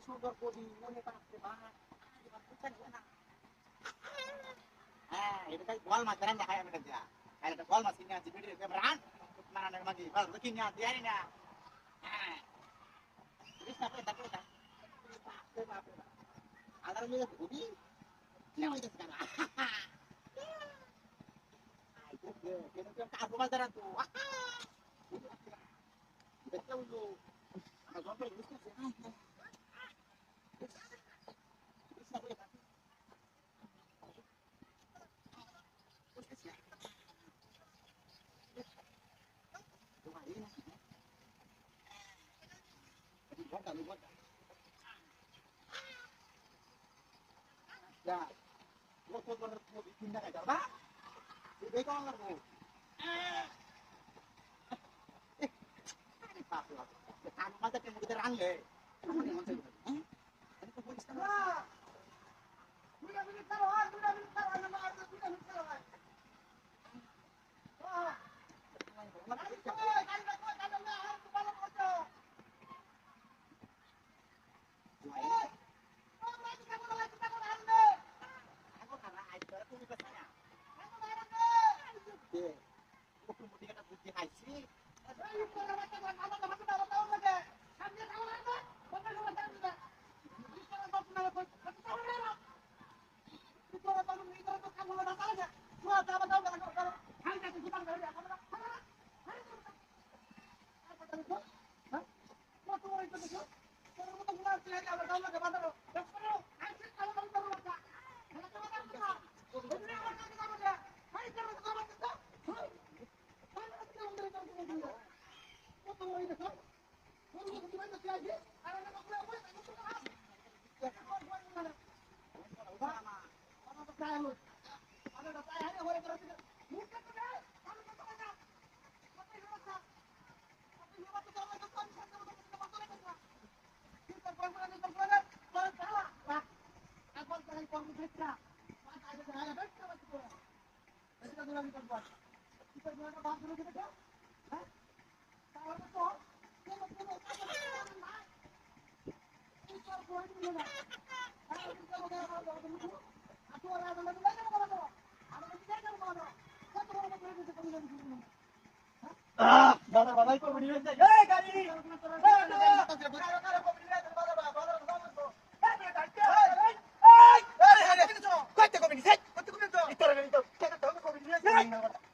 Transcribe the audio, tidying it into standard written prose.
সুন্দর কবি মনে পাচ্ছে হ্যাঁ এটা গোয়াল মাছ রান্না খাই আমি এটা এটা গোয়াল মাছ কিনে আনছি ভিডিও কে রান মানে মাঝে ভালো তো কিনে আনছি জানি না হ্যাঁ এটা পেটা পেটা আদার মেয়ে খুবই না হইতেছে না কেন কেন কাজ বাজার তো দেখতে হলো আমার জন্ম বুঝতেছে Ya, lo puedo poner como distinta que va. Y ve con algo. Papi, kamu masa kamu kita rangle. Kamu ni macam ni. Ini kau boleh sekarang. Sudah minit taruhan, nama arti sudah minit taruhan. Wah. Dadah, badai kau berdiri saja. Hei, kali. Kau